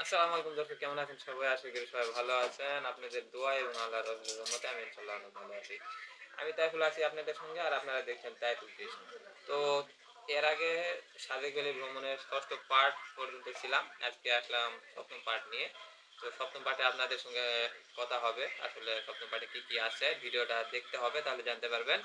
আসসালামু আলাইকুম দর্শক, কেমন আছেন সবাই? আশা করি সবাই ভালো আছেন। আপনাদের দোয়া এবং আল্লাহর রহমতে আমি ইনশাআল্লাহ অনেক ভালো আছি। আমি তাইফুল আছি আপনাদের সঙ্গে, আর আপনারা দেখছেন তাইফুল কৃষ্ণ। তো এর আগে সাজেক ভ্যালি ভ্রমণের ৬ষ্ঠ পার্ট পর্যন্ত ছিলাম। আজকে আসলাম ৭ম পার্ট নিয়ে। তো ৭ম পার্টে আপনাদের সঙ্গে কথা হবে। আসলে ৭ম পার্টে কি কি আছে ভিডিওটা দেখতে হবে, তাহলে জানতে পারবেন।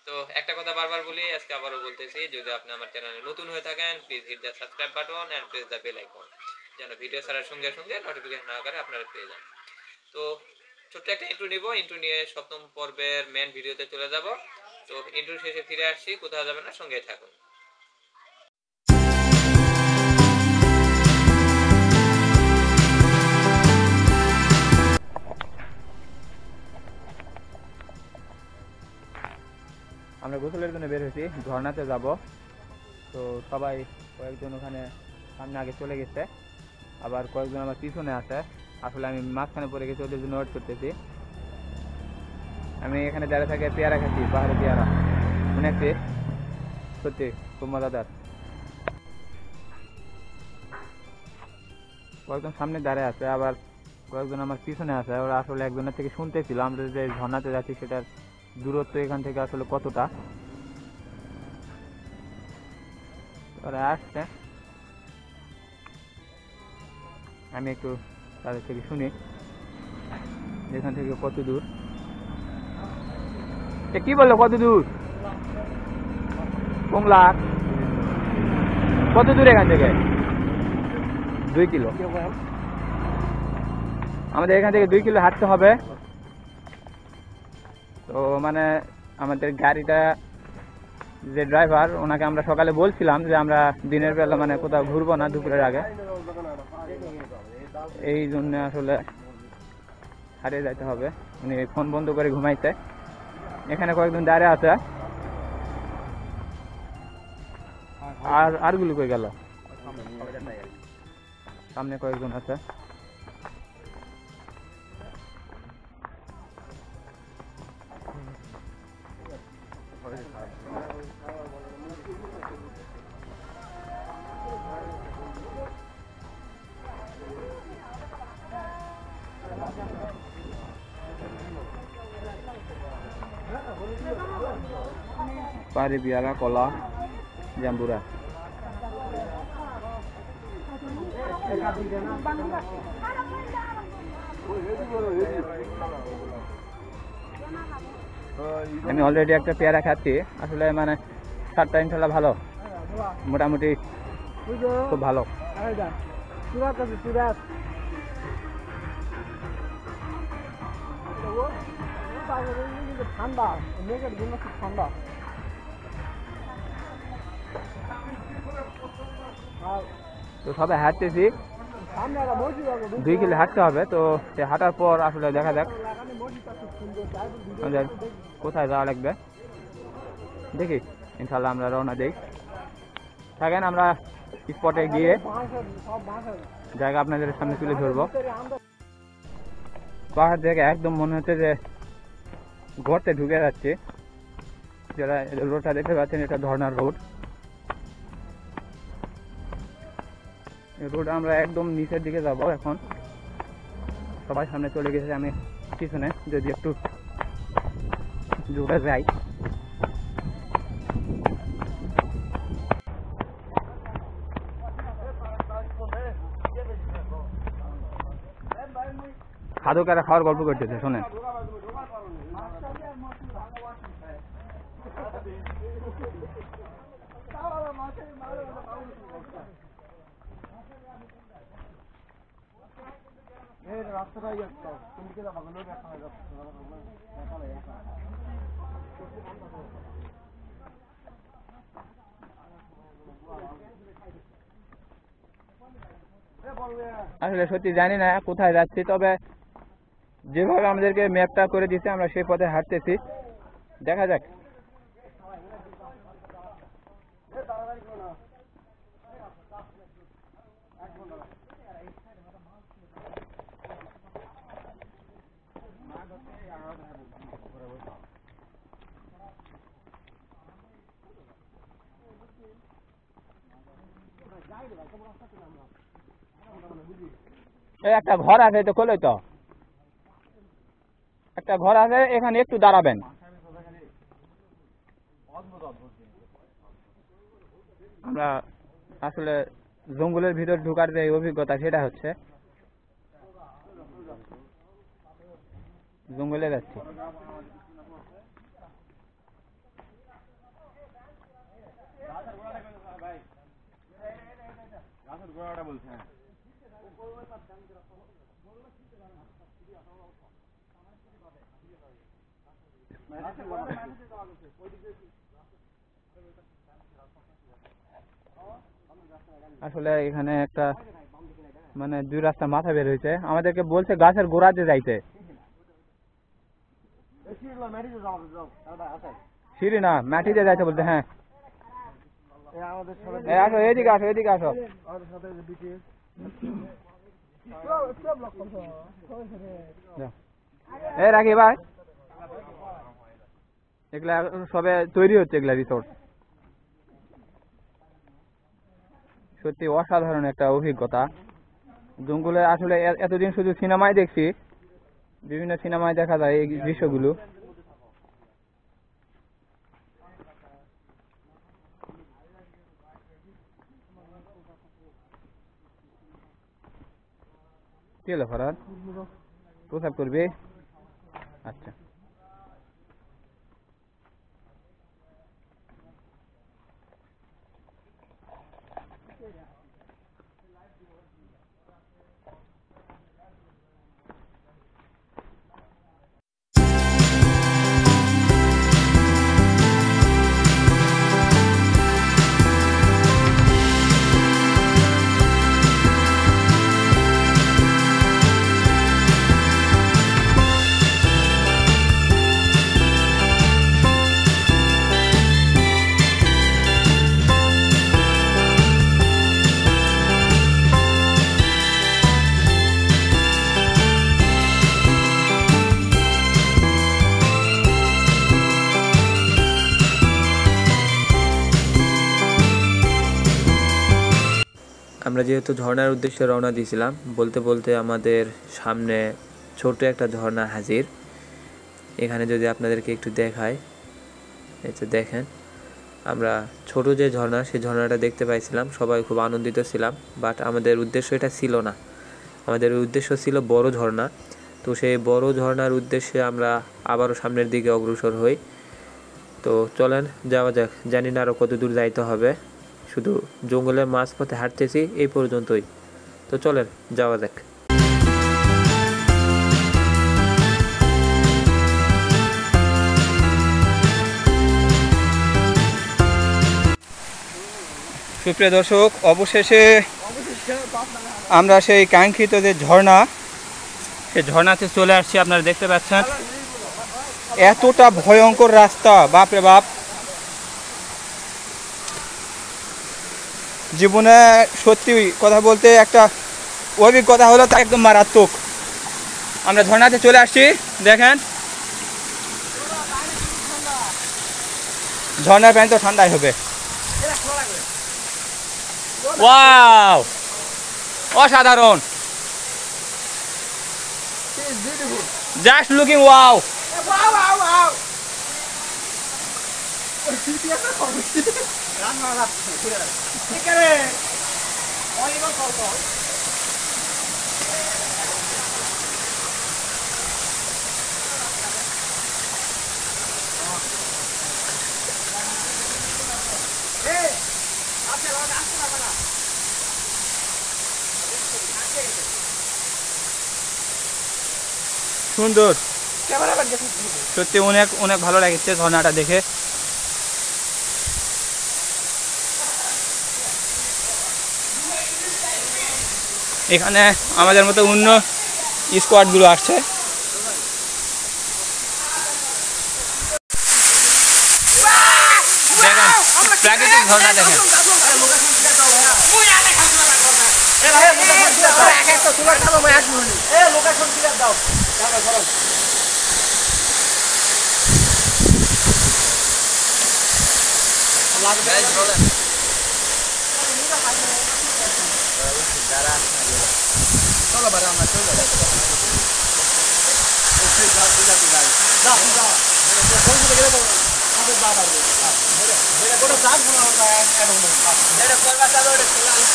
তো একটা কথা বারবার বলি, আজকে আবারও বলতেছি, যদি আপনি আমার চ্যানেলে নতুন হয়ে থাকেন, please hit the subscribe button and press the bell icon, যেন ভিডিও ছাড়ার সঙ্গে সঙ্গে নোটিফিকেশন আকারে আপনারা পেয়ে যান। তো ছোট্ট একটা ইন্ট্রো নিব, ইন্ট্রো নিয়ে ৭ম পর্বের মেন ভিডিওতে চলে যাব। তো ইন্ট্রো শেষে ফিরে আসছি, কোথাও যাবেন না, সঙ্গেই থাকুন। আমরা গোসলের জন্য বের হয়েছি, ঝর্ণাতে যাব। তো সবাই কয়েকজন ওখানে সামনে আগে চলে গেছে, আবার কয়েকজন আমার পিছনে আছে। আসলে আমি মাঝখানে পড়ে গেছি, ওদের জন্য ওয়েট করতেছি। আমি এখানে দাঁড়িয়ে থাকে পেয়ারা খাচ্ছি, পাহাড়ে পেয়ারা অনেক টেস্ট, সত্যি খুব মজাদার। কয়েকজন সামনে দাঁড়িয়ে আছে, আবার কয়েকজন আমার পিছনে আছে। ওরা আসলে একজনের থেকে শুনতেছিল আমরা যে ঝর্ণাতে যাচ্ছি সেটার দূরত্ব এখান থেকে আসলে কতটা। ওরা আসছে, আমি একটু তাদের থেকে শুনি এখান থেকে কত দূর। কি বললো কত দূর? কোংলা কত দূর এখান থেকে? 2 কিলো। আমাদের এখান থেকে 2 কিলো হাঁটতে হবে। তো মানে আমাদের গাড়িটা, যে ড্রাইভার, ওনাকে আমরা সকালে বলছিলাম যে আমরা দিনের বেলা মানে কোথাও ঘুরবো না দুপুরের আগে, এই জন্য আসলে হারিয়ে যাইতে হবে। উনি ফোন বন্ধ করে ঘুমাইছে। এখানে কয়েকজন দাঁড়িয়ে আছে, আর গুলো কই গেল? সামনে কয়েকজন আছে। পাহাড়ি পেয়ারা, কলা, জাম্বুরা। আমি অলরেডি একটা পেয়ারা খাচ্ছি। আসলে মানে স্বাদটা ইনশাল্লাহ ভালো, মোটামুটি খুব ভালো। ঠান্ডা, মেঘের জন্য খুব ঠান্ডা। তো সবাই হাঁটতেছি, 2 কিলো হাঁটতে হবে। তো সে হাঁটার পর আসলে দেখা যাক আমাদের কোথায় যাওয়া লাগবে। দেখি, ইনশাল্লাহ আমরা রওনা দিই। থাকেন, আমরা স্পটে গিয়ে জায়গা আপনাদের সামনে তুলে ধরবো। পাহাড় থেকে একদম মনে হচ্ছে যে গর্তে ঢুকে যাচ্ছে। যারা রোডটা দেখতে পাচ্ছেন, এটা ঝর্ণার রোড। রোড আমরা একদম নিচের দিকে যাব এখন। সবাই সামনে চলে গেছে, আমি পিছনে, যদি একটু জোরে যাই। খাদকারা খাওয়ার গল্প করতেছে, শোনেন। আসলে সত্যি জানি না কোথায় যাচ্ছি, তবে যেভাবে আমাদেরকে ম্যাপটা করে দিচ্ছে আমরা সেই পথে হাঁটতেছি। দেখা যাক। এই একটা ঘর আছে, তো খোলো তো, একটা ঘর আছে এখানে, একটু দাঁড়াবেন। আমরা আসলে জঙ্গলের ভিতর ঢোকার যে অভিজ্ঞতা সেটা হচ্ছে, জঙ্গলে যাচ্ছি। আসলে এখানে একটা মানে দুই রাস্তা মাথা বের হয়েছে, আমাদেরকে বলছে গাছের গোড়াতে যাইতে। সিঁড়ি না, মাটিতে যাইতে বলতে। হ্যাঁ আসো, এদিকে আসো, এদিকে আসো। এ রাখি ভাই, এগুলা সবে তৈরি হচ্ছে, এগুলা রিসোর্ট। সত্যি অসাধারণ একটা অভিজ্ঞতা। জঙ্গলে আসলে এতদিন শুধু সিনেমায় দেখছি, বিভিন্ন সিনেমায় দেখা যায় এই দৃশ্যগুলো। কি হলো ফরাদ, প্রসাব করবি? আচ্ছা। আমরা যেহেতু ঝর্ণার উদ্দেশ্যে রওনা দিয়েছিলাম, বলতে বলতে আমাদের সামনে ছোট একটা ঝর্ণা হাজির। এখানে যদি আপনাদেরকে একটু দেখাই, এই যে দেখেন, আমরা ছোট যে ঝর্ণা, সেই ঝর্ণাটা দেখতে পাইছিলাম, সবাই খুব আনন্দিত ছিলাম। বাট আমাদের উদ্দেশ্য এটা ছিল না, আমাদের উদ্দেশ্য ছিল বড় ঝর্ণা। তো সেই বড় ঝর্ণার উদ্দেশ্যে আমরা আবারও সামনের দিকে অগ্রসর হই। তো চলেন যাওয়া যাক, জানি না আরও কত দূর যাইতে হবে, শুধু জঙ্গলের মাঝপথে হাঁটতেছি এই পর্যন্তই। তো চলেন যাওয়া যাক। সুপ্রিয় দর্শক, অবশেষে আমরা সেই কাঙ্ক্ষিত যে ঝর্ণা, সেই ঝর্ণাতে চলে আসছি। আপনারা দেখতে পাচ্ছেন এতটা ভয়ঙ্কর রাস্তা, বাপরে বাপ। জীবনে সত্যি কথা বলতে একটা অভিজ্ঞতা হলো তা একদম মারাত্মক। আমরা ঝর্ণাতে চলে আসছি, দেখেন ঝর্ণার পানি তো ঠান্ডাই হবে। ওয়াও, অসাধারণ, জাস্ট লুকিং ওয়াও। সুন্দর, সত্যি অনেক অনেক ভালো লাগছে ঝর্ণাটা দেখে। এখানে আমাদের মতো অন্য স্কোয়াডগুলো আসছে। দেখেন প্রাকৃতিক ঝর্ণা, দেখেন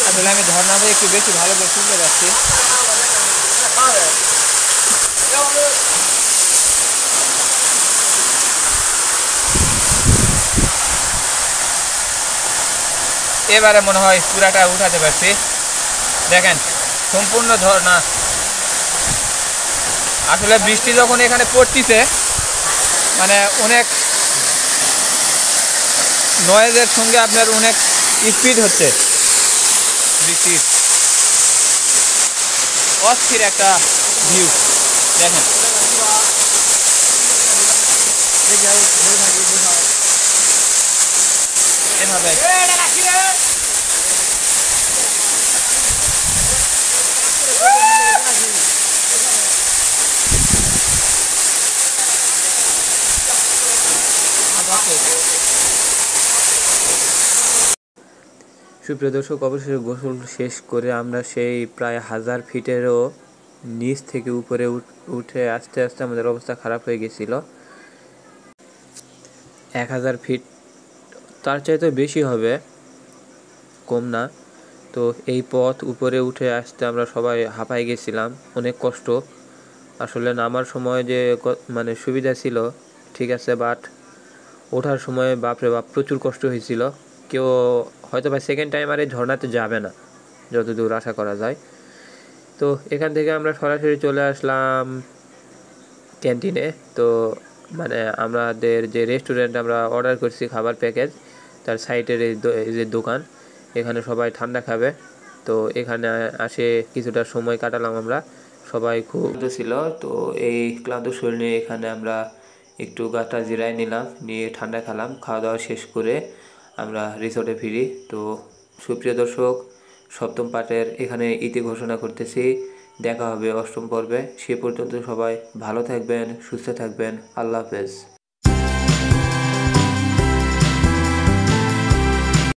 আসলে আমি ঝর্ণাতে একটু বেশি ভালো করে শুনতে যাচ্ছি। এবারে মনে হয় পুরাটা উঠাতে পারছি। দেখেন সম্পূর্ণ ঝর্ণা। আসলে বৃষ্টি যখন এখানে পড়তিছে মানে অনেক নয়েজের সঙ্গে আপনার অনেক স্পিড হচ্ছে বৃষ্টির। অস্থির একটা ভিউ দেখেন। এভাবে সুপ্রিয় দর্শক, অবশেষে গোসল শেষ করে আমরা সেই প্রায় 1000 ফিটেরও নিচ থেকে উপরে উঠে আস্তে আস্তে আমাদের অবস্থা খারাপ হয়ে গেছিল। 1000 ফিট, তার চাইতে বেশি হবে, কম না। তো এই পথ উপরে উঠে আসতে আমরা সবাই হাঁপাই গেছিলাম, অনেক কষ্ট। আসলে নামার সময় যে মানে সুবিধা ছিল ঠিক আছে, বাট ওঠার সময় বাপরে বাপ প্রচুর কষ্ট হয়েছিল। কেউ হয়তো বা সেকেন্ড টাইম আর এই ঝর্ণাতে যাবে না যতদূর আশা করা যায়। তো এখান থেকে আমরা সরাসরি চলে আসলাম ক্যান্টিনে। তো মানে আমাদের যে রেস্টুরেন্ট আমরা অর্ডার করছি খাবার প্যাকেজ, তার সাইডের এই যে দোকান, এখানে সবাই ঠান্ডা খাবে। তো এখানে আসে কিছুটা সময় কাটালাম আমরা, সবাই খুব ক্লান্ত ছিল। তো এই ক্লান্ত শরীর নিয়ে এখানে আমরা একটু গাটা জিরায় নিলাম, নিয়ে ঠান্ডা খেলাম। খাওয়া দাওয়া শেষ করে আমরা রিসোর্টে ফিরি। তো সুপ্রিয় দর্শক, সপ্তম পার্টের এখানে ইতি ঘোষণা করতেছি। দেখা হবে অষ্টম পর্বে। সে পর্যন্ত সবাই ভালো থাকবেন, সুস্থ থাকবেন। আল্লাহ হাফেজ।